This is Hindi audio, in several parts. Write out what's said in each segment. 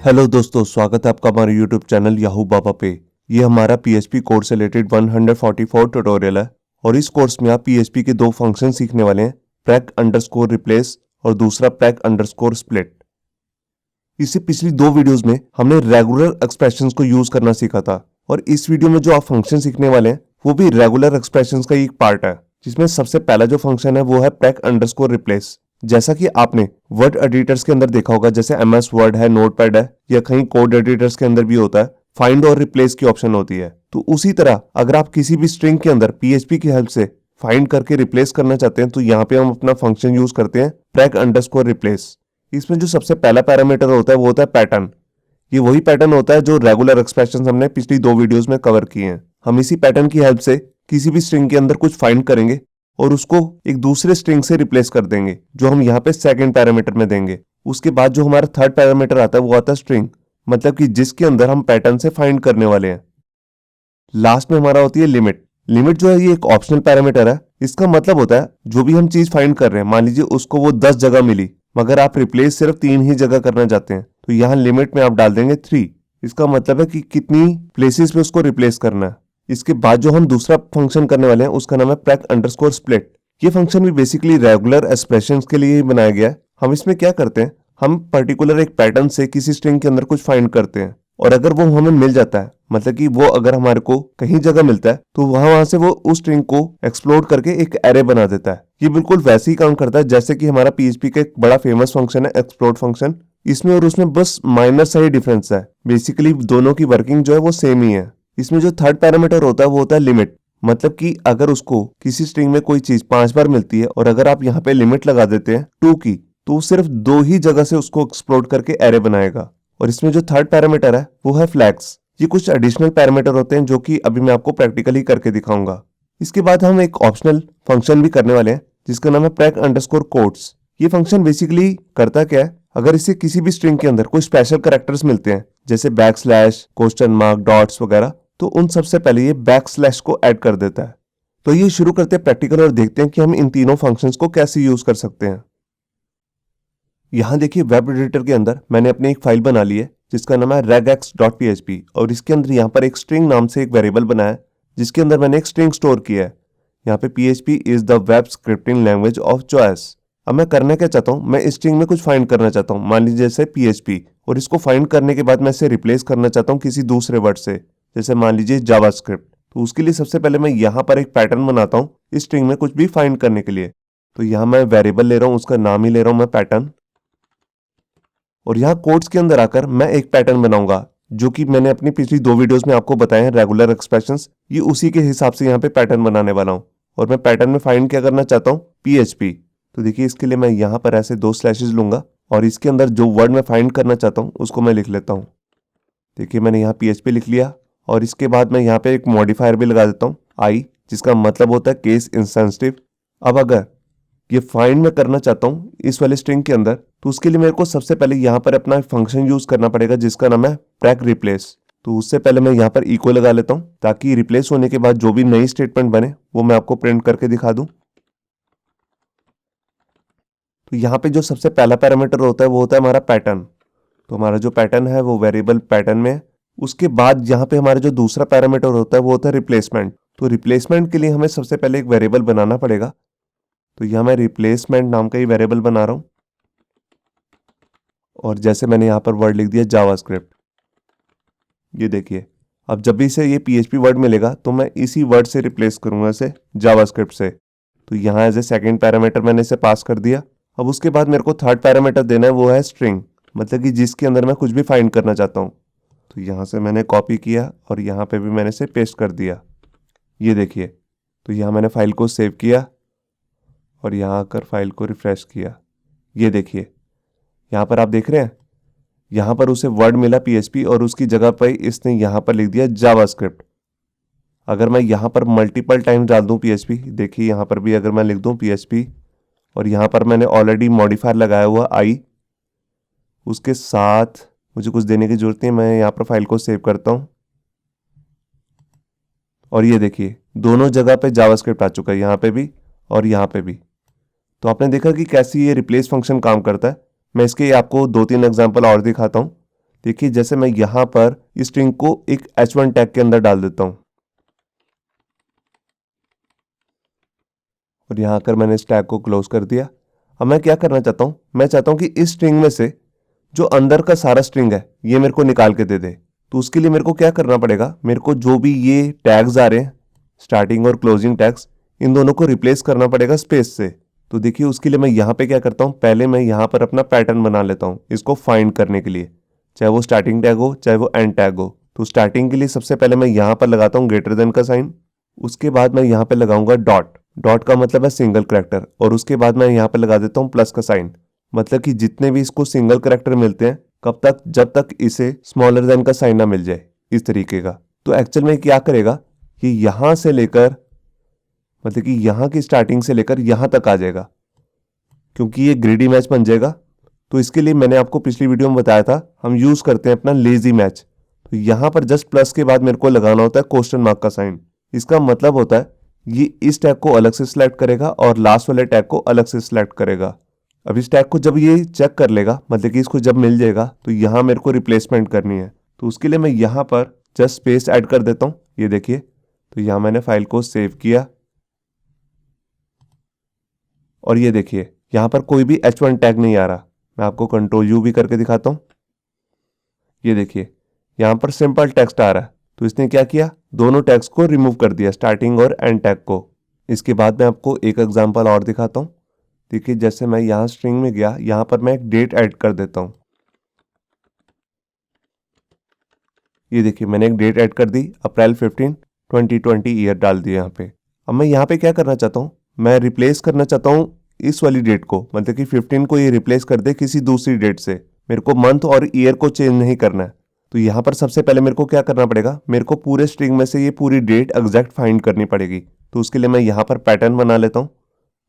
हेलो दोस्तों, स्वागत है आपका हमारे यूट्यूब चैनल याहू बाबा पे। ये हमारा पीएचपी कोर्स से रिलेटेड 144 ट्यूटोरियल है और इस कोर्स में आप पीएचपी के दो फंक्शन सीखने वाले हैं, प्रैक अंडरस्कोर रिप्लेस और दूसरा प्रैक अंडरस्कोर स्प्लिट। इससे पिछली दो वीडियोस में हमने रेगुलर एक्सप्रेशंस को यूज करना सीखा था और इस वीडियो में जो आप फंक्शन सीखने वाले हैं वो भी रेगुलर एक्सप्रेशंस का ही एक पार्ट है, जिसमें सबसे पहला जो फंक्शन है वो है प्रैक अंडरस्कोर रिप्लेस। जैसा कि आपने वर्ड एडिटर्स के अंदर देखा होगा, जैसे एमएस वर्ड है, नोटपैड है या कहीं कोड एडिटर्स के अंदर भी होता है, फाइंड और रिप्लेस की ऑप्शन होती है। तो उसी तरह अगर आप किसी भी स्ट्रिंग के अंदर पीएचपी की हेल्प से फाइंड करके रिप्लेस करना चाहते हैं तो यहाँ पे हम अपना फंक्शन यूज करते हैं प्रैक अंडरस्कोर रिप्लेस। इसमें जो सबसे पहला पैरामीटर होता है वो होता है पैटर्न। ये वही पैटर्न होता है जो रेगुलर एक्सप्रेशन हमने पिछली दो वीडियोस में कवर किए हैं। हम इसी पैटर्न की हेल्प से किसी भी स्ट्रिंग के अंदर कुछ फाइंड करेंगे और उसको एक दूसरे स्ट्रिंग से रिप्लेस कर देंगे, जो हम यहाँ पे सेकंड पैरामीटर में देंगे। उसके बाद जो हमारा थर्ड पैरामीटर आता है वो आता है स्ट्रिंग, मतलब कि जिसके अंदर हम पैटर्न से फाइंड करने वाले हैं। लास्ट में हमारा होती है लिमिट। लिमिट जो है ये एक ऑप्शनल पैरामीटर है। इसका मतलब होता है जो भी हम चीज फाइंड कर रहे हैं, मान लीजिए उसको वो 10 जगह मिली मगर आप रिप्लेस सिर्फ 3 ही जगह करना चाहते हैं, तो यहाँ लिमिट में आप डाल देंगे 3। इसका मतलब है कि कितनी प्लेसेस पे उसको रिप्लेस करना है। इसके बाद जो हम दूसरा फंक्शन करने वाले हैं उसका नाम है प्रैक अंडरस्कोर स्प्लिट। ये फंक्शन भी बेसिकली रेगुलर एक्सप्रेशंस के लिए ही बनाया गया है। हम इसमें क्या करते हैं, हम पर्टिकुलर एक पैटर्न से किसी स्ट्रिंग के अंदर कुछ फाइंड करते हैं और अगर वो हमें मिल जाता है, मतलब कि वो अगर हमारे को कहीं जगह मिलता है तो वहां से वो उस स्ट्रिंग को एक्सप्लोड करके एक एरे बना देता है। ये बिल्कुल वैसे ही काम करता है जैसे कि हमारा पीएचपी का एक बड़ा फेमस फंक्शन है एक्सप्लोड फंक्शन। इसमें और उसमें बस माइनर सा ही डिफरेंस है, बेसिकली दोनों की वर्किंग जो है वो सेम ही है। इसमें जो थर्ड पैरामीटर होता है वो होता है लिमिट, मतलब कि अगर उसको किसी स्ट्रिंग में कोई चीज 5 बार मिलती है और अगर आप यहाँ पे लिमिट लगा देते हैं 2 की, तो सिर्फ 2 ही जगह से उसको एक्सप्लोड करके एरे बनाएगा। और इसमें जो थर्ड पैरामीटर है वो है फ्लैग्स। ये कुछ एडिशनल पैरामीटर होते हैं जो कि अभी मैं आपको प्रैक्टिकली करके दिखाऊंगा। इसके बाद हम एक ऑप्शनल फंक्शन भी करने वाले हैं जिसका नाम है प्रैक अंडरस्कोर कोट्स। ये फंक्शन बेसिकली करता क्या है, अगर इसे किसी भी स्ट्रिंग के अंदर कोई स्पेशल कैरेक्टर्स मिलते हैं जैसे बैकस्लैश, क्वेश्चन मार्क, डॉट्स वगैरह, तो उन सबसे पहले ये बैकस्लैश को ऐड कर देता है। तो ये शुरू करते हैं प्रैक्टिकल और देखते हैं कि हम इन तीनों फंक्शंस को कैसे यूज कर सकते हैं। यहाँ देखिए वेब एडिटर के अंदर मैंने अपनी एक फाइल बना ली है जिसका नाम है regex.php और इसके अंदर यहाँ पर एक स्ट्रिंग नाम से एक वेरिएबल बनाया है जिसके अंदर मैंने एक स्ट्रिंग स्टोर किया है। यहाँ पे PHP is the web scripting language of choice. अब मैं करना क्या चाहता हूँ, मैं इस स्ट्रिंग में कुछ फाइंड करना चाहता हूँ, मान लीजिए जैसे PHP, और इसको फाइंड करने के बाद मैं इसे रिप्लेस करना चाहता हूँ किसी दूसरे वर्ड से, जैसे मान लीजिए जावास्क्रिप्ट। तो उसके लिए सबसे पहले मैं यहाँ पर एक पैटर्न बनाता हूँ इस स्ट्रिंग में कुछ भी फाइंड करने के लिए। तो यहाँ मैं वेरिएबल ले रहा हूँ, उसका नाम ही ले रहा हूँ मैं पैटर्न, और यहाँ कोड्स के अंदर आकर मैं एक पैटर्न बनाऊंगा जो कि मैंने अपनी पिछली दो वीडियोस में आपको बताए हैं रेगुलर एक्सप्रेशंस। ये उसी के हिसाब से यहाँ पे पैटर्न बनाने वाला हूँ और मैं पैटर्न में फाइंड क्या करना चाहता हूँ, PHP। तो देखिए इसके लिए मैं यहाँ पर ऐसे 2 स्लैशेस लूंगा और इसके अंदर जो वर्ड मैं फाइंड करना चाहता हूँ उसको मैं लिख लेता हूँ। देखिए मैंने यहाँ PHP लिख लिया और इसके बाद मैं यहाँ पे एक मॉडिफायर भी लगा देता हूँ आई, जिसका मतलब होता है केस इंसेंसिटिव। अब अगर ये फाइंड मैं करना चाहता हूँ इस वाले स्ट्रिंग के अंदर, तो उसके लिए मेरे को सबसे पहले यहाँ पर अपना फंक्शन यूज करना पड़ेगा जिसका नाम है प्रैक रिप्लेस। तो उससे पहले मैं यहाँ पर इक्वल लगा लेता हूँ ताकि रिप्लेस होने के बाद जो भी नई स्टेटमेंट बने वो मैं आपको प्रिंट करके दिखा दूं। तो यहाँ पे जो सबसे पहला पैरामीटर होता है वो होता है हमारा पैटर्न। तो हमारा जो पैटर्न है वो वेरिएबल पैटर्न में है। उसके बाद यहाँ पे हमारा जो दूसरा पैरामीटर होता है वो होता है रिप्लेसमेंट। तो रिप्लेसमेंट के लिए हमें सबसे पहले एक वेरिएबल बनाना पड़ेगा। तो यहाँ मैं रिप्लेसमेंट नाम का ही वेरिएबल बना रहा हूँ और जैसे मैंने यहाँ पर वर्ड लिख दिया जावास्क्रिप्ट। ये देखिए अब जब भी इसे ये PHP वर्ड मिलेगा तो मैं इसी वर्ड से रिप्लेस करूंगा इसे जावास्क्रिप्ट से। तो यहाँ एज ए सेकेंड पैरामीटर मैंने इसे पास कर दिया। अब उसके बाद मेरे को थर्ड पैरामीटर देना है, वो है स्ट्रिंग, मतलब कि जिसके अंदर मैं कुछ भी फाइंड करना चाहता हूँ। तो यहाँ से मैंने कॉपी किया और यहाँ पे भी मैंने इसे पेस्ट कर दिया। ये देखिए, तो यहाँ मैंने फाइल को सेव किया और यहाँ आकर फाइल को रिफ्रेश किया। ये देखिए यहाँ पर आप देख रहे हैं, यहाँ पर उसे वर्ड मिला PHP और उसकी जगह पर इसने यहाँ पर लिख दिया जावास्क्रिप्ट। अगर मैं यहाँ पर मल्टीपल टाइम डाल दूँ PHP, देखिए यहाँ पर भी अगर मैं लिख दूँ PHP और यहाँ पर मैंने ऑलरेडी मॉडिफायर लगाया हुआ आई, उसके साथ मुझे कुछ देने की जरूरत नहीं है। मैं यहाँ पर फाइल को सेव करता हूँ और ये देखिए दोनों जगह पे जावास्क्रिप्ट आ चुका है, यहाँ पे भी और यहाँ पे भी। तो आपने देखा कि कैसे ये रिप्लेस फंक्शन काम करता है। मैं इसके आपको 2-3 एग्जांपल और दिखाता हूँ। देखिए जैसे मैं यहाँ पर इस स्ट्रिंग को एक h1 टैग के अंदर डाल देता हूँ और यहाँ आकर मैंने इस टैग को क्लोज कर दिया। अब मैं क्या करना चाहता हूँ, मैं चाहता हूँ कि इस स्ट्रिंग में से जो अंदर का सारा स्ट्रिंग है ये मेरे को निकाल के दे दे। तो उसके लिए मेरे को क्या करना पड़ेगा, मेरे को जो भी ये टैग्स आ रहे हैं स्टार्टिंग और क्लोजिंग टैग्स, इन दोनों को रिप्लेस करना पड़ेगा स्पेस से। तो देखिए उसके लिए मैं यहाँ पे क्या करता हूँ, पहले मैं यहाँ पर अपना पैटर्न बना लेता हूँ इसको फाइंड करने के लिए, चाहे वो स्टार्टिंग टैग हो चाहे वो एंड टैग हो। तो स्टार्टिंग के लिए सबसे पहले मैं यहाँ पर लगाता हूँ ग्रेटर देन का साइन, उसके बाद मैं यहाँ पे लगाऊंगा डॉट, डॉट का मतलब है सिंगल करैक्टर, और उसके बाद मैं यहाँ पे लगा देता हूँ प्लस का साइन, मतलब कि जितने भी इसको सिंगल करैक्टर मिलते हैं कब तक, जब तक इसे स्मॉलर देन का साइन ना मिल जाए, इस तरीके का। तो एक्चुअल में क्या करेगा कि यहाँ से लेकर, मतलब कि यहाँ की स्टार्टिंग से लेकर यहाँ तक आ जाएगा, क्योंकि ये ग्रीडी मैच बन जाएगा। तो इसके लिए मैंने आपको पिछली वीडियो में बताया था हम यूज करते हैं अपना लेजी मैच। तो यहाँ पर जस्ट प्लस के बाद मेरे को लगाना होता है क्वेश्चन मार्क का साइन। इसका मतलब होता है ये इस टैग को अलग से सिलेक्ट करेगा और लास्ट वाले टैग को अलग से सिलेक्ट करेगा। अब इस टैग को जब ये चेक कर लेगा, मतलब कि इसको जब मिल जाएगा, तो यहाँ मेरे को रिप्लेसमेंट करनी है। तो उसके लिए मैं यहाँ पर जस्ट स्पेस ऐड कर देता हूँ, ये देखिए। तो यहाँ मैंने फाइल को सेव किया और ये देखिए यहाँ पर कोई भी h1 टैग नहीं आ रहा। मैं आपको कंट्रोल यू भी करके दिखाता हूँ, ये देखिए यहाँ पर सिंपल टेक्स्ट आ रहा है। तो इसने क्या किया, दोनों टैग्स को रिमूव कर दिया, स्टार्टिंग और एंड टैग को। इसके बाद मैं आपको एक एग्जांपल और दिखाता हूँ। देखिए जैसे मैं यहाँ स्ट्रिंग में गया, यहाँ पर मैं एक डेट ऐड कर देता हूँ, ये देखिए मैंने एक डेट ऐड कर दी, अप्रैल 15 2020 ईयर डाल दिया यहाँ पे। अब मैं यहाँ पे क्या करना चाहता हूँ, मैं रिप्लेस करना चाहता हूँ इस वाली डेट को, मतलब कि 15 को ये रिप्लेस कर दे किसी दूसरी डेट से। मेरे को मंथ और ईयर को चेंज नहीं करना है। तो यहाँ पर सबसे पहले मेरे को क्या करना पड़ेगा, मेरे को पूरे स्ट्रिंग में से ये पूरी डेट एग्जैक्ट फाइंड करनी पड़ेगी। तो उसके लिए मैं यहाँ पर पैटर्न बना लेता हूँ।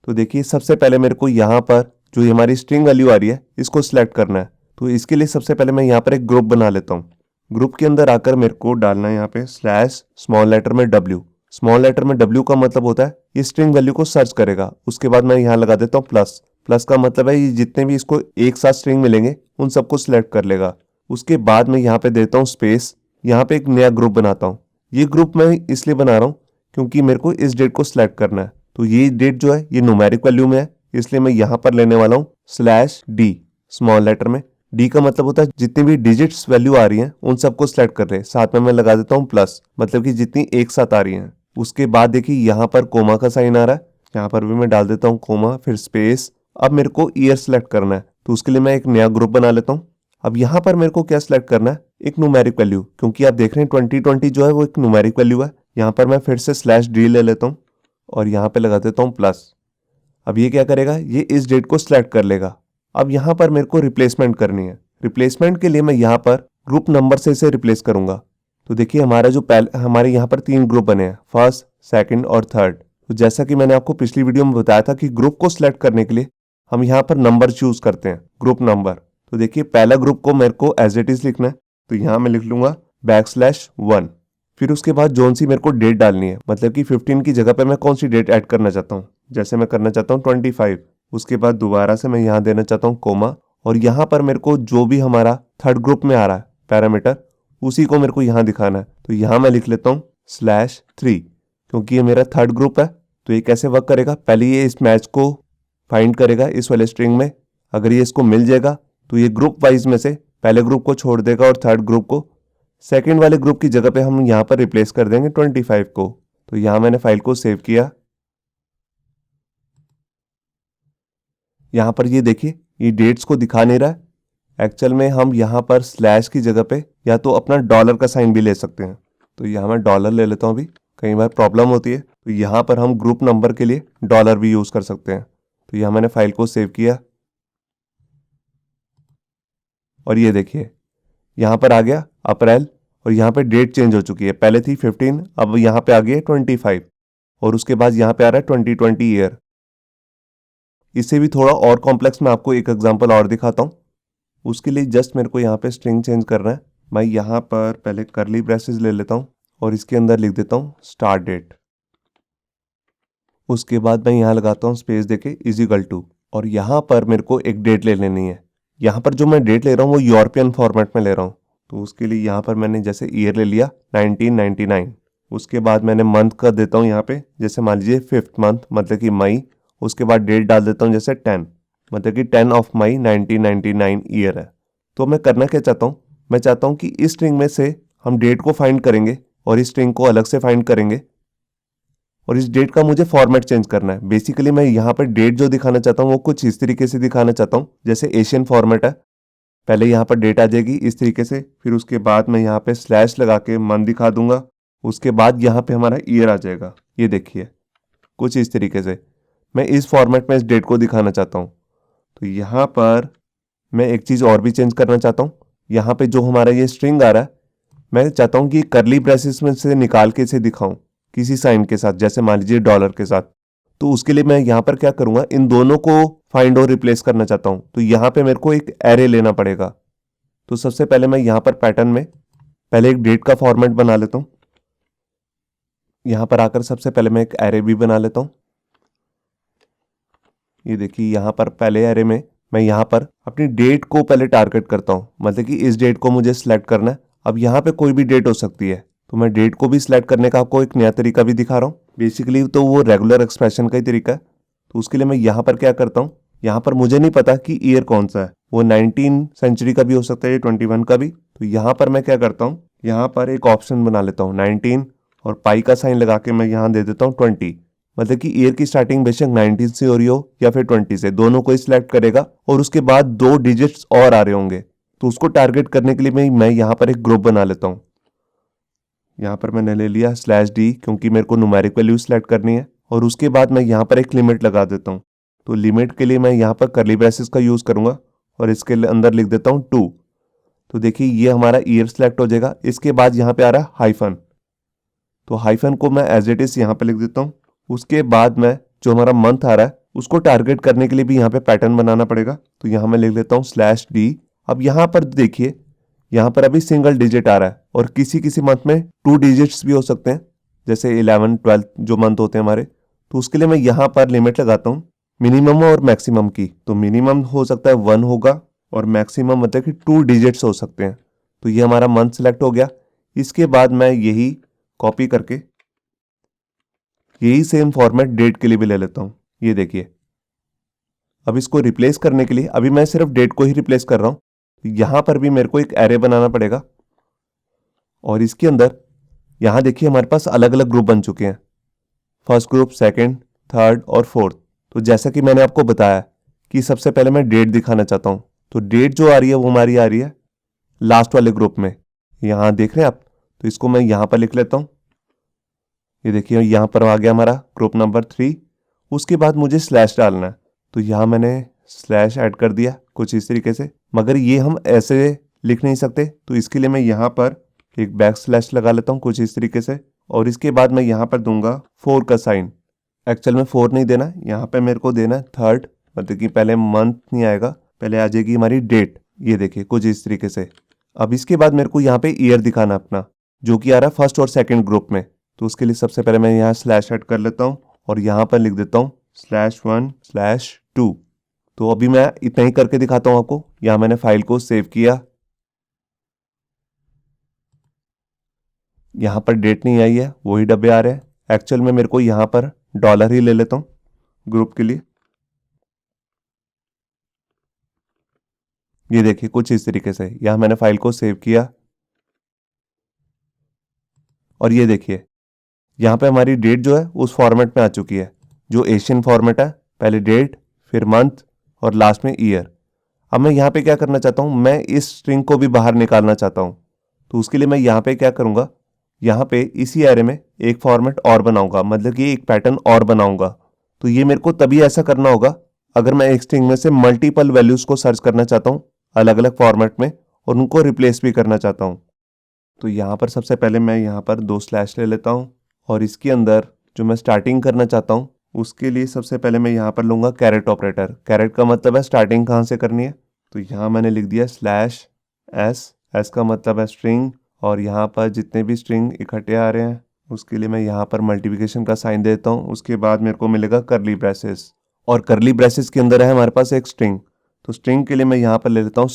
तो देखिए सबसे पहले मेरे को यहाँ पर जो हमारी स्ट्रिंग वैल्यू आ रही है इसको सिलेक्ट करना है। तो इसके लिए सबसे पहले मैं यहाँ पर एक ग्रुप बना लेता हूँ। ग्रुप के अंदर आकर मेरे को डालना है यहाँ पे स्लैश स्मॉल लेटर में W। स्मॉल लेटर में W का मतलब होता है ये स्ट्रिंग वैल्यू को सर्च करेगा। उसके बाद मैं यहाँ लगा देता हूँ प्लस। प्लस का मतलब है ये जितने भी इसको एक साथ स्ट्रिंग मिलेंगे उन सबको सिलेक्ट कर लेगा। उसके बाद मैं यहाँ पे देता हूँ स्पेस, यहाँ पे एक नया ग्रुप बनाता हूँ। ये ग्रुप मैं इसलिए बना रहा हूँ क्योंकि मेरे को इस डेट को सिलेक्ट करना है। तो ये डेट जो है ये न्यूमेरिक वैल्यू में है, इसलिए मैं यहाँ पर लेने वाला हूँ /D स्मॉल लेटर में। डी का मतलब होता है जितनी भी डिजिट्स वैल्यू आ रही हैं उन सबको सिलेक्ट कर ले, साथ में मैं लगा देता हूँ प्लस, मतलब कि जितनी एक साथ आ रही हैं। उसके बाद देखिए यहाँ पर कोमा का साइन आ रहा है, यहाँ पर भी मैं डाल देता हूँ कोमा, फिर स्पेस। अब मेरे को ईयर सेलेक्ट करना है, तो उसके लिए मैं एक नया ग्रुप बना लेता हूँ। अब यहाँ पर मेरे को क्या सिलेक्ट करना है, एक न्यूमेरिक वैल्यू, क्योंकि आप देख रहे हैं 2020 जो है वो एक न्यूमेरिक वैल्यू है। यहाँ पर मैं फिर से /D ले लेता हूँ और यहाँ पे लगा देता हूँ प्लस। अब ये क्या करेगा, ये इस डेट को सिलेक्ट कर लेगा। अब यहाँ पर मेरे को रिप्लेसमेंट करनी है। रिप्लेसमेंट के लिए मैं यहाँ पर ग्रुप नंबर से इसे रिप्लेस करूंगा। तो देखिए हमारा जो हमारे यहाँ पर 3 ग्रुप बने हैं, फर्स्ट, सेकंड और थर्ड। तो जैसा कि मैंने आपको पिछली वीडियो में बताया था कि ग्रुप को सिलेक्ट करने के लिए हम यहाँ पर नंबर चूज करते हैं, ग्रुप नंबर। तो देखिए पहला ग्रुप को मेरे को एज इट इज लिखना है, तो यहाँ मैं लिख लूंगा \1। फिर उसके बाद जोन सी मेरे को डेट डालनी है, मतलब कि 15 की जगह पे मैं कौन सी डेट ऐड करना चाहता हूँ। जैसे मैं करना चाहता हूँ 25। उसके बाद दोबारा से मैं यहाँ देना चाहता हूँ कोमा, और यहाँ पर मेरे को जो भी हमारा थर्ड ग्रुप में आ रहा है पैरामीटर, उसी को मेरे को यहाँ दिखाना है। तो यहाँ मैं लिख लेता हूँ /3, क्योंकि ये मेरा थर्ड ग्रुप है। तो ये कैसे वर्क करेगा, पहले ये इस मैच को फाइंड करेगा इस वाले स्ट्रिंग में। अगर ये इसको मिल जाएगा तो ये ग्रुप वाइज में से पहले ग्रुप को छोड़ देगा और थर्ड ग्रुप को सेकंड वाले ग्रुप की जगह पे हम यहाँ पर रिप्लेस कर देंगे 25 को। तो यहाँ मैंने फाइल को सेव किया। यहाँ पर ये देखिए ये डेट्स को दिखा नहीं रहा है। एक्चुअल में हम यहाँ पर स्लैश की जगह पे या तो अपना डॉलर का साइन भी ले सकते हैं। तो यहाँ मैं डॉलर ले लेता हूँ, अभी कई बार प्रॉब्लम होती है। तो यहाँ पर हम ग्रुप नंबर के लिए डॉलर भी यूज कर सकते हैं। तो यहाँ मैंने फाइल को सेव किया और ये देखिए यहाँ पर आ गया अप्रैल, और यहाँ पे डेट चेंज हो चुकी है, पहले थी 15, अब यहाँ पे आ गई है 25, और उसके बाद यहाँ पे आ रहा है 2020 ईयर। इससे भी थोड़ा और कॉम्प्लेक्स मैं आपको एक एग्जांपल और दिखाता हूँ। उसके लिए जस्ट मेरे को यहाँ पे स्ट्रिंग चेंज करना है। मैं यहाँ पर पहले करली ब्रेसेस ले लेता हूँ और इसके अंदर लिख देता हूँ स्टार्ट डेट। उसके बाद मैं यहाँ लगाता हूँ स्पेस देके =, और यहाँ पर मेरे को एक डेट ले लेनी है। यहाँ पर जो मैं डेट ले रहा हूँ वो यूरोपियन फॉर्मेट में ले रहा हूँ, तो उसके लिए यहाँ पर मैंने जैसे ईयर ले लिया 1999। उसके बाद मैंने मंथ कर देता हूँ यहाँ पे, जैसे मान लीजिए 5th मंथ मतलब कि मई। उसके बाद डेट डाल देता हूँ जैसे 10, मतलब कि 10 ऑफ मई 1999 ईयर है। तो मैं करना क्या चाहता हूँ, मैं चाहता हूँ कि इस स्ट्रिंग में से हम डेट को फाइंड करेंगे और इस स्ट्रिंग को अलग से फाइंड करेंगे, और इस डेट का मुझे फॉर्मेट चेंज करना है। बेसिकली मैं यहाँ पर डेट जो दिखाना चाहता हूँ वो कुछ इस तरीके से दिखाना चाहता हूँ, जैसे एशियन फॉर्मेट है। पहले यहाँ पर डेट आ जाएगी इस तरीके से, फिर उसके बाद मैं यहाँ पे स्लैश लगा के मंथ दिखा दूंगा। उसके बाद यहाँ पे हमारा ईयर आ जाएगा, ये देखिए कुछ इस तरीके से। मैं इस फॉर्मेट में इस डेट को दिखाना चाहता हूँ। तो यहाँ पर मैं एक चीज़ और भी चेंज करना चाहता हूँ। यहाँ पे जो हमारा ये स्ट्रिंग आ रहा है, मैं चाहता हूँ कि करली ब्रेसेस में से निकाल के इसे दिखाऊं किसी साइन के साथ, जैसे मान लीजिए डॉलर के साथ। तो उसके लिए मैं यहाँ पर क्या करूँगा, इन दोनों को फाइंड और रिप्लेस करना चाहता हूँ। तो यहाँ पे मेरे को एक एरे लेना पड़ेगा। तो सबसे पहले मैं यहाँ पर पैटर्न में पहले एक डेट का फॉर्मेट बना लेता हूँ। यहाँ पर आकर सबसे पहले मैं एक एरे भी बना लेता हूँ। ये देखिए यहाँ पर पहले एरे में मैं यहाँ पर अपनी डेट को पहले टारगेट करता हूँ, मतलब कि इस डेट को मुझे सिलेक्ट करना है। अब यहाँ पे कोई भी डेट हो सकती है, तो मैं डेट को भी सिलेक्ट करने का आपको एक नया तरीका भी दिखा रहा हूँ। बेसिकली तो वो रेगुलर एक्सप्रेशन का ही तरीका है। तो उसके लिए मैं यहाँ पर क्या करता हूँ, यहाँ पर मुझे नहीं पता कि ईयर कौन सा है, वो 19 सेंचुरी का भी हो सकता है, 21 का भी। तो यहाँ पर मैं क्या करता हूँ, यहाँ पर एक ऑप्शन बना लेता हूँ 19 और पाई का साइन लगा के मैं यहाँ दे देता हूँ 20। मतलब कि ईयर की स्टार्टिंग बेशक 19 से हो रही हो या फिर 20 से, दोनों को ही सिलेक्ट करेगा और उसके बाद 2 डिजिट्स और आ रहे होंगे। तो उसको टारगेट करने के लिए मैं यहाँ पर एक ग्रुप बना लेता हूँ। यहाँ पर मैंने ले लिया /d, क्योंकि मेरे को न्यूमेरिक वैल्यू सिलेक्ट करनी है। और उसके बाद मैं यहाँ पर एक लिमिट लगा देता हूँ। तो लिमिट के लिए मैं यहाँ पर करली ब्रेसेस का यूज़ करूँगा और इसके अंदर लिख देता हूँ 2। तो देखिए ये हमारा ईयर सिलेक्ट हो जाएगा। इसके बाद यहाँ पे आ रहा है हाइफन, तो हाइफन को मैं एज इट इज यहाँ पे लिख देता हूँ। उसके बाद मैं जो हमारा मंथ आ रहा है उसको टारगेट करने के लिए भी यहाँ पे पैटर्न बनाना पड़ेगा। तो यहाँ मैं लिख लेता हूँ /d। अब यहाँ पर देखिए यहाँ पर अभी सिंगल डिजिट आ रहा है और किसी किसी मंथ में 2 डिजिट्स भी हो सकते हैं, जैसे 11, 12 जो मंथ होते हैं हमारे। तो उसके लिए मैं यहाँ पर लिमिट लगाता हूँ मिनिमम और मैक्सिमम की। तो मिनिमम हो सकता है 1 होगा और मैक्सिमम मतलब कि 2 डिजिट्स हो सकते हैं। तो ये हमारा मंथ सिलेक्ट हो गया। इसके बाद मैं यही कॉपी करके यही सेम फॉर्मेट डेट के लिए भी ले लेता हूं। ये देखिए अब इसको रिप्लेस करने के लिए अभी मैं सिर्फ डेट को ही रिप्लेस कर रहा हूं। यहां पर भी मेरे को एक एरे बनाना पड़ेगा और इसके अंदर यहां देखिए हमारे पास अलग अलग ग्रुप बन चुके हैं, फर्स्ट ग्रुप, सेकंड, थर्ड और फोर्थ। तो जैसा कि मैंने आपको बताया कि सबसे पहले मैं डेट दिखाना चाहता हूं। तो डेट जो आ रही है वो हमारी आ रही है लास्ट वाले ग्रुप में, यहां देख रहे हैं आप। तो इसको मैं यहां पर लिख लेता हूं। ये देखिए यहाँ पर आ गया हमारा ग्रुप नंबर 3। उसके बाद मुझे स्लैश डालना है, तो यहाँ मैंने स्लैश ऐड कर दिया कुछ इस तरीके से। मगर ये हम ऐसे लिख नहीं सकते, तो इसके लिए मैं यहाँ पर एक / लगा लेता हूँ कुछ इस तरीके से। और इसके बाद मैं यहाँ पर दूंगा 4 का साइन। एक्चुअल में 4 नहीं देना, यहाँ पे मेरे को देना है 3rd, मतलब कि पहले मंथ नहीं आएगा, पहले आ जाएगी हमारी डेट। ये देखिए कुछ इस तरीके से। अब इसके बाद मेरे को यहाँ पे ईयर दिखाना अपना, जो कि आ रहा है फर्स्ट और सेकंड ग्रुप में। तो उसके लिए सबसे पहले मैं यहाँ स्लैश ऐड कर लेता हूँ और यहाँ पर लिख देता हूँ /1/2। तो अभी मैं इतना ही करके दिखाता हूँ आपको। यहाँ मैंने फाइल को सेव किया, यहाँ पर डेट नहीं आई है, वही डब्बे आ रहे हैं। एक्चुअल में मेरे को यहाँ पर डॉलर ही ले लेता हूँ ग्रुप के लिए। ये देखिए कुछ इस तरीके से यहाँ मैंने फाइल को सेव किया और ये देखिए यहाँ पे हमारी डेट जो है उस फॉर्मेट में आ चुकी है, जो एशियन फॉर्मेट है। पहले डेट, फिर मंथ और लास्ट में ईयर। अब मैं यहाँ पे क्या करना चाहता हूँ, मैं इस स्ट्रिंग को भी बाहर निकालना चाहता हूँ। तो उसके लिए मैं यहाँ पे क्या करूँगा, यहाँ पे इसी एरे में एक फॉर्मेट और बनाऊंगा, मतलब कि एक पैटर्न और बनाऊंगा। तो ये मेरे को तभी ऐसा करना होगा अगर मैं एक स्ट्रिंग में से मल्टीपल वैल्यूज को सर्च करना चाहता हूँ अलग अलग फॉर्मेट में और उनको रिप्लेस भी करना चाहता हूँ। तो यहाँ पर सबसे पहले मैं यहाँ पर 2 स्लैश ले लेता हूँ और इसके अंदर जो मैं स्टार्टिंग करना चाहता हूँ उसके लिए सबसे पहले मैं यहाँ पर लूँगा कैरेट ऑपरेटर। कैरेट का मतलब है स्टार्टिंग कहाँ से करनी है। तो यहाँ मैंने लिख दिया /s का मतलब है स्ट्रिंग, और यहाँ पर जितने भी स्ट्रिंग इकट्ठे आ रहे हैं उसके लिए मैं यहाँ पर मल्टीप्लिकेशन का साइन देता हूँ। उसके बाद मेरे को मिलेगा करली ब्रेसेस, और करली ब्रेसेस के अंदर है हमारे पास एक स्ट्रिंग। तो स्ट्रिंग के लिए मैं यहाँ पर ले लेता हूँ /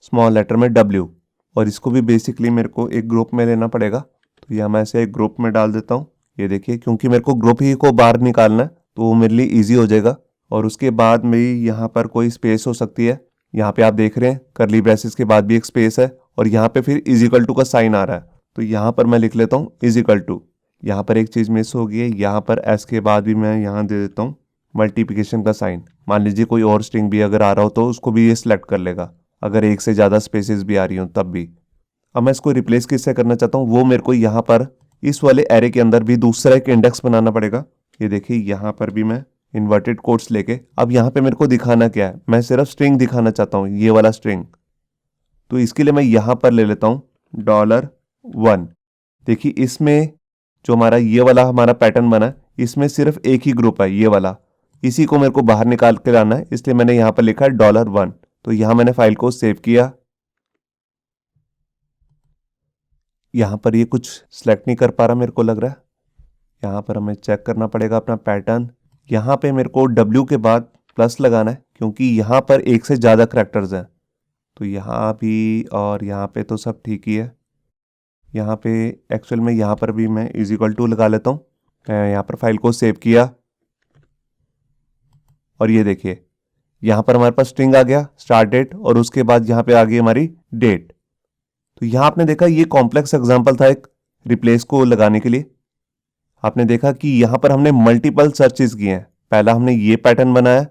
स्मॉल लेटर में W। और इसको भी बेसिकली मेरे को एक ग्रुप में लेना पड़ेगा। तो यहाँ मैं ऐसे एक ग्रुप में डाल देता हूँ। ये देखिए, क्योंकि मेरे को ग्रुप ही को बाहर निकालना है तो वो मेरे लिए ईजी हो जाएगा। और उसके बाद में यहाँ पर कोई स्पेस हो सकती है। यहाँ पे आप देख रहे हैं करली ब्रेसेस के बाद भी एक स्पेस है और यहाँ पे फिर इज इक्वल टू का साइन आ रहा है। तो यहाँ पर मैं लिख लेता हूँ इज इक्वल टू। यहाँ पर एक चीज़ मिस हो गई है, यहाँ पर एस के बाद भी मैं यहाँ दे देता हूँ मल्टीप्लिकेशन का साइन। मान लीजिए कोई और स्ट्रिंग भी अगर आ रहा हो तो उसको भी ये सिलेक्ट कर लेगा, अगर एक से ज़्यादा स्पेसेस भी आ रही हो तब भी। अब मैं इसको रिप्लेस किससे करना चाहता हूँ, वो मेरे को यहाँ पर इस वाले एरे के अंदर भी दूसरा एक इंडेक्स बनाना पड़ेगा। ये देखिए, यहाँ पर भी मैं इन्वर्टेड कोट्स लेके, अब यहाँ पे मेरे को दिखाना क्या है, मैं सिर्फ स्ट्रिंग दिखाना चाहता हूँ, ये वाला स्ट्रिंग। तो इसके लिए मैं यहाँ पर ले लेता हूँ $1। देखिए, इसमें जो हमारा ये वाला हमारा पैटर्न बना है, इसमें सिर्फ एक ही ग्रुप है, ये वाला। इसी को मेरे को बाहर निकाल के लाना है, इसलिए मैंने यहाँ पर लिखा है $1। तो यहाँ मैंने फाइल को सेव किया। यहाँ पर ये कुछ सिलेक्ट नहीं कर पा रहा मेरे को लग रहा है। यहाँ पर हमें चेक करना पड़ेगा अपना पैटर्न। यहाँ पे मेरे को W के बाद प्लस लगाना है, क्योंकि यहाँ पर एक से ज़्यादा करैक्टर्स हैं। तो यहाँ भी और यहाँ पे तो सब ठीक ही है। यहाँ पे एक्चुअल में यहाँ पर भी मैं इज इक्वल टू लगा लेता हूँ। यहाँ पर फाइल को सेव किया और ये देखिए, यहाँ पर हमारे पास स्ट्रिंग आ गया स्टार्ट डेट, और उसके बाद यहाँ पे आ गई हमारी डेट। तो यहाँ आपने देखा ये कॉम्प्लेक्स एग्जाम्पल था एक रिप्लेस को लगाने के लिए। आपने देखा कि यहाँ पर हमने मल्टीपल सर्चेस किए हैं। पहला हमने ये पैटर्न बनाया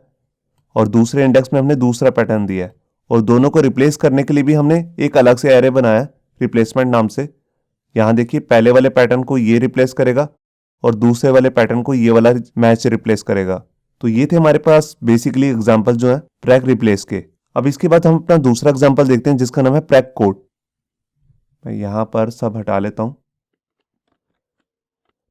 और दूसरे इंडेक्स में हमने दूसरा पैटर्न दिया है, और दोनों को रिप्लेस करने के लिए भी हमने एक अलग से एरे बनाया रिप्लेसमेंट नाम से। यहाँ देखिए, पहले वाले पैटर्न को ये रिप्लेस करेगा और दूसरे वाले पैटर्न को ये वाला मैच रिप्लेस करेगा। तो ये थे हमारे पास बेसिकली एग्जाम्पल जो है प्रैक रिप्लेस के। अब इसके बाद हम अपना दूसरा एग्जाम्पल देखते हैं जिसका नाम है प्रैक कोड। मैं यहाँ पर सब हटा लेता हूँ।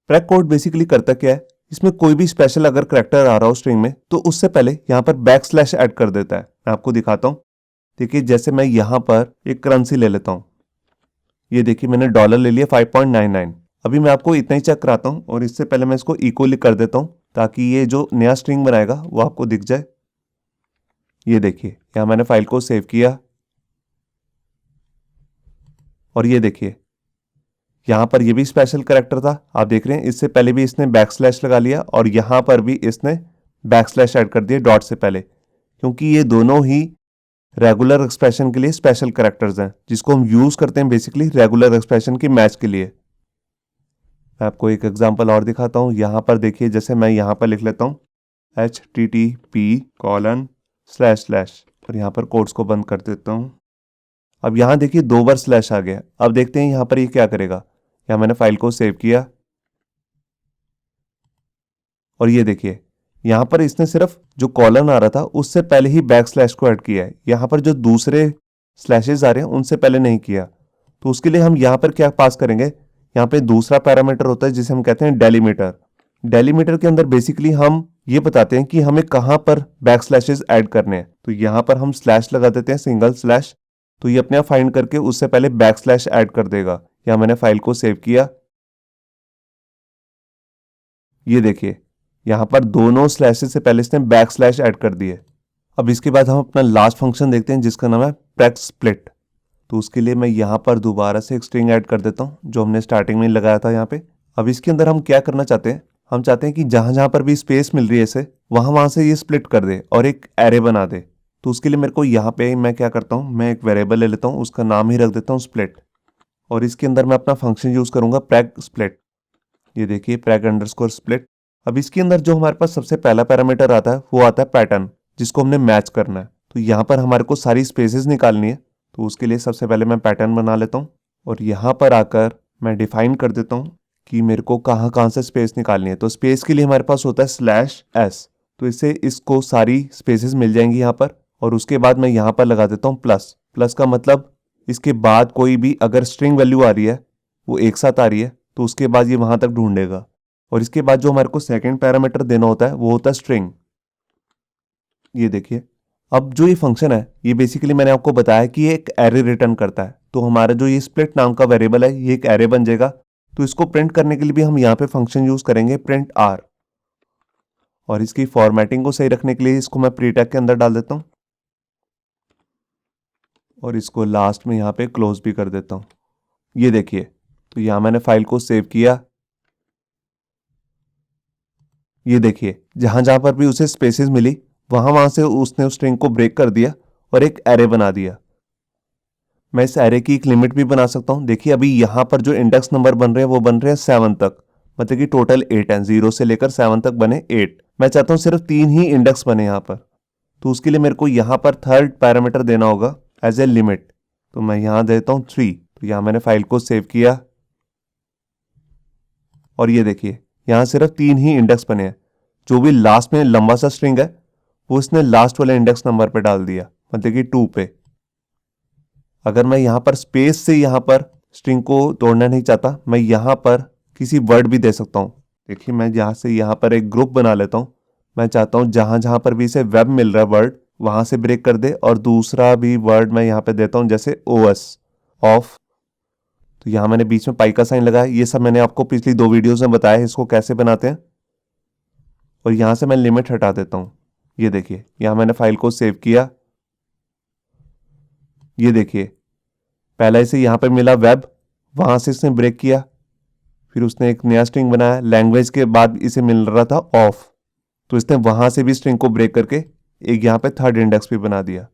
प्रैक कोड बेसिकली करता क्या है, इसमें कोई भी स्पेशल अगर करैक्टर आ रहा हो स्ट्रिंग में तो उससे पहले यहाँ पर बैकस्लैश ऐड कर देता है। मैं आपको दिखाता हूँ। देखिए, जैसे मैं यहाँ पर एक करेंसी ले लेता हूँ। ये देखिए, मैंने डॉलर ले लिया 5.99। अभी मैं आपको इतना ही चेक कराता हूँ और इससे पहले मैं इसको इक्वली कर देता हूँ ताकि ये जो नया स्ट्रिंग बनाएगा वो आपको दिख जाए। ये देखिए, यहाँ मैंने फाइल को सेव किया और ये देखिए, यहाँ पर ये भी स्पेशल कैरेक्टर था। आप देख रहे हैं, इससे पहले भी इसने बैकस्लैश लगा लिया और यहाँ पर भी इसने बैकस्लैश ऐड कर दिया डॉट से पहले, क्योंकि ये दोनों ही रेगुलर एक्सप्रेशन के लिए स्पेशल कैरेक्टर्स हैं जिसको हम यूज करते हैं बेसिकली रेगुलर एक्सप्रेशन की मैच के लिए। मैं आपको एक एग्जांपल और दिखाता हूँ। यहाँ पर देखिए, जैसे मैं यहाँ पर लिख लेता हूँ http:// और यहाँ पर कोड्स को बंद कर देता हूँ। अब यहाँ देखिए 2 बार स्लैश आ गया। अब देखते हैं यहाँ पर ये क्या करेगा। यहाँ मैंने फाइल को सेव किया और ये देखिए, यहाँ पर इसने सिर्फ जो कॉलन आ रहा था उससे पहले ही बैकस्लैश को ऐड किया है। यहाँ पर जो दूसरे स्लैशेस आ रहे हैं उनसे पहले नहीं किया। तो उसके लिए हम यहाँ पर क्या पास करेंगे, यहाँ पे दूसरा पैरामीटर होता है जिसे हम कहते हैं डेलीमीटर। डेलीमीटर के अंदर बेसिकली हम ये बताते हैं कि हमें कहाँ पर बैकस्लैशेस ऐड करने हैं। तो यहाँ पर हम स्लैश लगा देते हैं, सिंगल स्लैश। तो ये अपने आप फाइंड करके उससे पहले बैकस्लैश ऐड कर देगा। यहाँ मैंने फाइल को सेव किया। ये देखिए, यहाँ पर दोनों स्लैशेस से पहले इसने बैकस्लैश ऐड कर दिए। अब इसके बाद हम अपना लास्ट फंक्शन देखते हैं जिसका नाम है प्रैक स्प्लिट। तो उसके लिए मैं यहाँ पर दोबारा से एक स्ट्रिंग ऐड कर देता हूँ जो हमने स्टार्टिंग में लगाया था यहाँ पे। अब इसके अंदर हम क्या करना चाहते हैं, हम चाहते हैं कि जहाँ जहाँ पर भी स्पेस मिल रही है इसे, वहाँ से ये स्प्लिट कर दे और एक एरे बना दे। तो उसके लिए मेरे को यहाँ पे मैं क्या करता हूँ, मैं एक वेरिएबल ले लेता हूँ, उसका नाम ही रख देता हूँ स्प्लिट, और इसके अंदर मैं अपना फंक्शन यूज करूंगा प्रैक स्प्लिट। ये देखिए, प्रैक अंडरस्कोर स्प्लिट। अब इसके अंदर जो हमारे पास सबसे पहला पैरामीटर आता है वो आता है पैटर्न, जिसको हमने मैच करना है। तो यहाँ पर हमारे को सारी स्पेसेस निकालनी है। तो उसके लिए सबसे पहले मैं पैटर्न बना लेता हूँ और यहाँ पर आकर मैं डिफाइन कर देता हूँ कि मेरे को कहाँ कहाँ से स्पेस निकालनी है। तो स्पेस के लिए हमारे पास होता है /s। तो इससे इसको सारी स्पेसेस मिल जाएंगी यहाँ पर। और उसके बाद मैं यहाँ पर लगा देता हूँ प्लस। प्लस का मतलब इसके बाद कोई भी अगर स्ट्रिंग वैल्यू आ रही है वो एक साथ आ रही है तो उसके बाद ये वहां तक ढूंढेगा। और इसके बाद जो हमारे को सेकंड पैरामीटर देना होता है वो होता है स्ट्रिंग। ये देखिए, अब जो ये फंक्शन है ये बेसिकली मैंने आपको बताया कि ये एक एरे रिटर्न करता है। तो हमारा जो ये स्प्लिट नाम का वेरिएबल है ये एक एरे बन जाएगा। तो इसको प्रिंट करने के लिए भी हम यहाँ पे फंक्शन यूज करेंगे प्रिंट आर। और इसकी फॉर्मेटिंग को सही रखने के लिए इसको मैं प्री टैग के अंदर डाल देता हूँ। और इसको लास्ट में यहाँ पे क्लोज भी कर देता हूँ। ये देखिए, तो यहाँ मैंने फाइल को सेव किया। ये देखिए, जहां जहां पर भी उसे स्पेसेस मिली वहां वहां से उसने उस स्ट्रिंग को ब्रेक कर दिया और एक एरे बना दिया। मैं इस एरे की एक लिमिट भी बना सकता हूं। देखिए अभी यहां पर जो इंडेक्स नंबर बन रहे हैं वो बन रहे हैं 7 तक, मतलब कि टोटल 8 हैं, 0 से लेकर 7 तक बने 8। मैं चाहता हूं सिर्फ 3 ही इंडेक्स बने यहां पर, तो उसके लिए मेरे को यहां पर थर्ड पैरामीटर देना होगा एज ए लिमिट। तो मैं यहां देता हूं 3। तो यहां मैंने फाइल को सेव किया और ये देखिए यहां सिर्फ 3 ही इंडेक्स बने हैं। जो भी लास्ट में लंबा सा स्ट्रिंग है वो इसने लास्ट वाले इंडेक्स नंबर पे डाल दिया, मतलब कि 2 पे। अगर मैं यहां पर स्पेस से यहां पर स्ट्रिंग को तोड़ना नहीं चाहता, मैं यहां पर किसी वर्ड भी दे सकता हूं। देखिए मैं यहां से यहां पर एक ग्रुप बना लेता हूं। मैं चाहता हूं जहां जहां पर भी इसे वेब मिल रहा है वर्ड वहां से ब्रेक कर दे, और दूसरा भी वर्ड मैं यहां पे देता हूं जैसे ओएस ऑफ। तो यहां मैंने बीच में पाई का साइन लगाया। ये सब मैंने आपको पिछली 2 वीडियोस में बताया है इसको कैसे बनाते हैं। और यहां से मैं लिमिट हटा देता हूं। ये देखिए यहां मैंने फाइल को सेव किया। ये देखिए पहला इसे यहां पर मिला वेब, वहां से इसने ब्रेक किया, फिर उसने एक नया स्ट्रिंग बनाया लैंग्वेज के बाद इसे मिल रहा था ऑफ, तो इसने वहां से भी स्ट्रिंग को ब्रेक करके एक यहां पे थर्ड इंडेक्स भी बना दिया।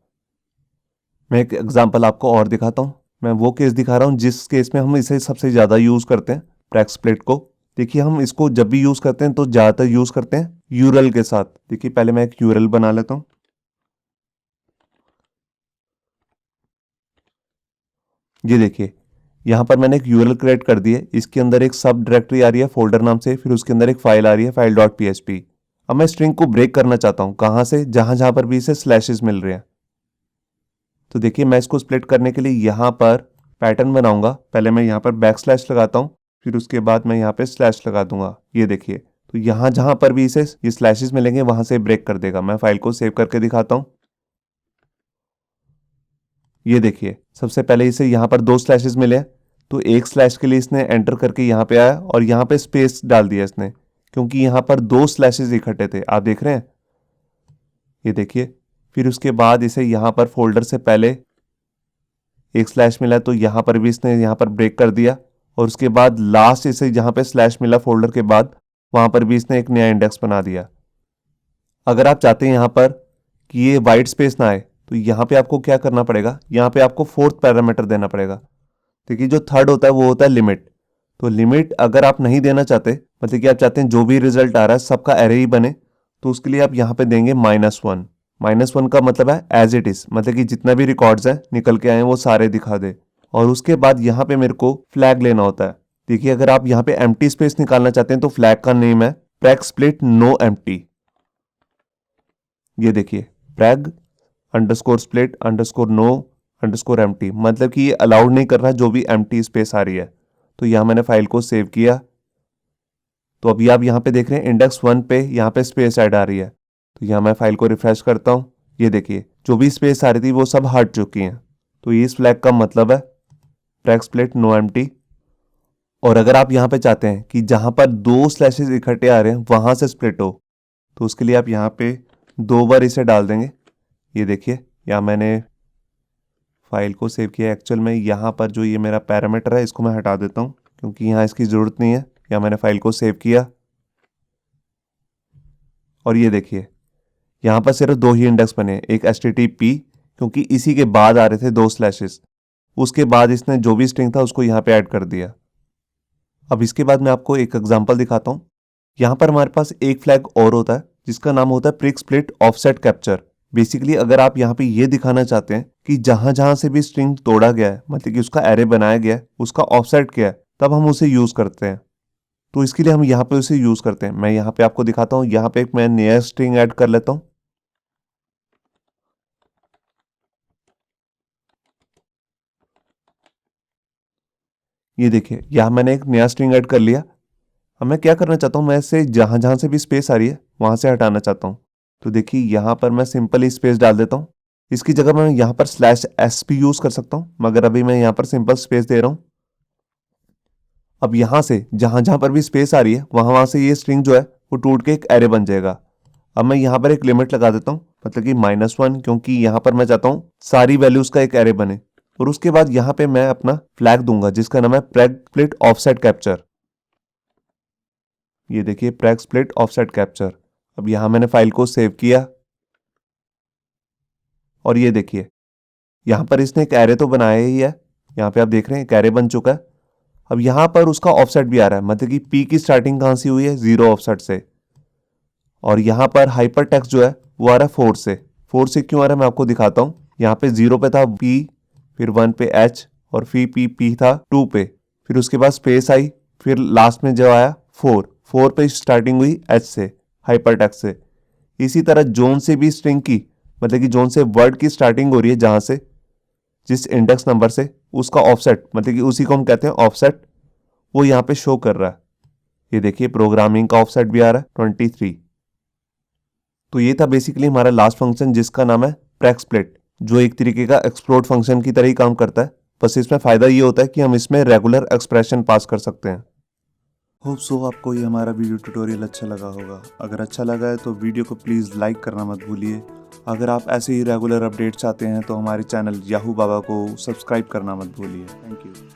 मैं एक एग्जांपल आपको और दिखाता हूं। मैं वो केस दिखा रहा हूं जिस केस में हम इसे सबसे ज्यादा यूज करते हैं, ब्रेक स्प्लिट को। देखिए हम इसको जब भी यूज करते हैं तो ज्यादातर यूज करते हैं यूरल के साथ। देखिए पहले मैं एक यूरल बना लेता हूं। ये देखिए यहां पर मैंने एक यूरल क्रिएट कर दी है। इसके अंदर एक सब डायरेक्टरी आ रही है फोल्डर नाम से, फिर उसके अंदर एक फाइल आ रही है फाइल डॉट पीएचपी। अब मैं स्ट्रिंग को ब्रेक करना चाहता हूं, कहां से, जहां जहां पर भी इसे स्लैशेस मिल रहे हैं। तो देखिए मैं इसको स्प्लिट करने के लिए यहां पर पैटर्न बनाऊंगा। पहले मैं यहां पर बैक स्लैश लगाता हूं, फिर उसके बाद मैं यहां पे स्लैश लगा दूंगा। ये देखिए तो यहां जहां पर भी इसे ये स्लैशेस मिलेंगे वहां से ब्रेक कर देगा। मैं फाइल को सेव करके दिखाता हूं। ये देखिए सबसे पहले इसे यहां पर 2 स्लैशेस मिले हैं, तो एक स्लैश के लिए इसने एंटर करके यहां पे आया और यहां पे स्पेस डाल दिया इसने, क्योंकि यहां पर 2 स्लैशेस इकट्ठे थे। आप देख रहे हैं, ये देखिए। फिर उसके बाद इसे यहां पर फोल्डर से पहले एक स्लैश मिला तो यहां पर भी इसने यहां पर ब्रेक कर दिया, और उसके बाद लास्ट इसे जहां पे स्लैश मिला फोल्डर के बाद वहां पर भी इसने एक नया इंडेक्स बना दिया। अगर आप चाहते हैं यहां पर कि ये वाइट स्पेस ना आए तो यहां पे आपको क्या करना पड़ेगा, यहां पे आपको फोर्थ पैरामीटर देना पड़ेगा। देखिए जो थर्ड होता है वो होता है लिमिट। तो लिमिट अगर आप नहीं देना चाहते, मतलब कि आप चाहते हैं जो भी रिजल्ट आ रहा है सबका एरे ही बने, तो उसके लिए आप यहां पे देंगे -1। -1 का मतलब है एज इट इज, मतलब कि जितना भी रिकॉर्ड्स हैं निकल के आए हैं वो सारे दिखा दे। और उसके बाद यहाँ पे मेरे को फ्लैग लेना होता है। देखिए अगर आप यहाँ पे एम्प्टी स्पेस निकालना चाहते हैं तो फ्लैग का नेम है प्रैग स्प्लिट नो एम्प्टी। ये देखिए prag underscore split underscore no underscore empty, मतलब कि ये अलाउड नहीं कर रहा जो भी एम्प्टी स्पेस आ रही है। तो यहाँ मैंने फाइल को सेव किया। तो अभी आप यहाँ पे देख रहे हैं इंडेक्स 1 पे यहाँ पे स्पेस ऐड आ रही है। तो यहाँ मैं फाइल को रिफ्रेश करता हूँ। ये देखिए जो भी स्पेस आ रही थी वो सब हट चुकी हैं। तो ये इस फ्लैग का मतलब है प्रैग स्प्लिट नो एम्प्टी। और अगर आप यहाँ पे चाहते हैं कि जहां पर 2 स्लैशेस इकट्ठे आ रहे हैं वहां से स्प्लिट हो, तो उसके लिए आप यहाँ पे 2 बार इसे डाल देंगे। ये देखिए यहाँ मैंने फाइल को सेव किया। एक्चुअल में यहाँ पर जो ये मेरा पैरामीटर है इसको मैं हटा देता हूँ क्योंकि यहाँ इसकी ज़रूरत नहीं है। यहाँ मैंने फाइल को सेव किया और ये देखिए यहाँ पर सिर्फ 2 ही इंडेक्स बने, एक HTTP, क्योंकि इसी के बाद आ रहे थे 2 स्लैशेस। उसके बाद इसने जो भी स्ट्रिंग था उसको यहाँ पे ऐड कर दिया। अब इसके बाद मैं आपको एक एग्जांपल दिखाता हूँ। यहाँ पर हमारे पास एक फ्लैग और होता है जिसका नाम होता है prick split offset capture. Basically अगर आप यहाँ पे ये दिखाना चाहते हैं कि जहां जहां से भी स्ट्रिंग तोड़ा गया है, मतलब कि उसका एरे बनाया गया है, उसका ऑफसेट क्या है, तब हम उसे यूज करते हैं। तो इसके लिए हम यहाँ पे उसे यूज करते हैं। मैं यहाँ पे आपको दिखाता हूँ। यहाँ पे एक मैं नया स्ट्रिंग ऐड कर लेता हूँ। ये देखिए यहाँ मैंने एक नया स्ट्रिंग ऐड कर लिया। अब मैं क्या करना चाहता हूँ, मैं इसे जहां जहां से भी स्पेस आ रही है वहां से हटाना चाहता हूँ। तो देखिए यहाँ पर मैं सिंपल स्पेस डाल देता हूँ। इसकी जगह मैं यहाँ पर /s भी यूज कर सकता हूँ, मगर अभी मैं यहाँ पर सिंपल स्पेस दे रहा हूँ। अब यहाँ से जहां जहां पर भी स्पेस आ रही है वहां वहां से ये स्ट्रिंग जो है वो टूट के एक एरे बन जाएगा। अब मैं यहाँ पर एक लिमिट लगा देता हूँ मतलब कि -1, क्योंकि यहाँ पर मैं चाहता हूँ सारी वैल्यूज का एक एरे बने। और उसके बाद यहाँ पे मैं अपना फ्लैग दूंगा जिसका नाम है प्रेग स्प्लिट ऑफसेट कैप्चर। ये देखिए प्रेग स्प्लिट ऑफसेट कैप्चर। अब यहाँ मैंने फाइल को सेव किया और ये देखिए यहाँ पर इसने एक एरे तो बनाया ही है। यहाँ पे आप देख रहे हैं एक एरे बन चुका है। अब यहाँ पर उसका ऑफसेट भी आ रहा है, मतलब कि पी की स्टार्टिंग कहाँ से हुई है, 0 ऑफसेट से। और यहाँ पर हाइपर टेक्स्ट जो है वो आ रहा है 4 से। 4 से क्यों आ रहा है मैं आपको दिखाता हूँ। यहाँ पे 0 पे था पी, फिर 1 पे एच, और फिर पी था 2 पे, फिर उसके बाद स्पेस आई, फिर लास्ट में जो आया 4 पे स्टार्टिंग हुई एच से, हाइपर टेक्स्ट से। इसी तरह जोन से भी स्ट्रिंग की, मतलब कि जोन से वर्ड की स्टार्टिंग हो रही है जहां से, जिस इंडेक्स नंबर से, उसका ऑफसेट, मतलब कि उसी को हम कहते हैं ऑफसेट, वो यहाँ पे शो कर रहा है। ये देखिए प्रोग्रामिंग का ऑफसेट भी आ रहा है 23। तो ये था बेसिकली हमारा लास्ट फंक्शन जिसका नाम है प्रेग स्प्लिट, जो एक तरीके का एक्सप्लोड फंक्शन की तरह ही काम करता है। बस इसमें फायदा ये होता है कि हम इसमें रेगुलर एक्सप्रेशन पास कर सकते हैं। होप सो आपको ये हमारा वीडियो ट्यूटोरियल अच्छा लगा होगा। अगर अच्छा लगा है तो वीडियो को प्लीज़ लाइक करना मत भूलिए। अगर आप ऐसे ही रेगुलर अपडेट्स चाहते हैं तो हमारे चैनल याहू बाबा को सब्सक्राइब करना मत भूलिए। Thank you.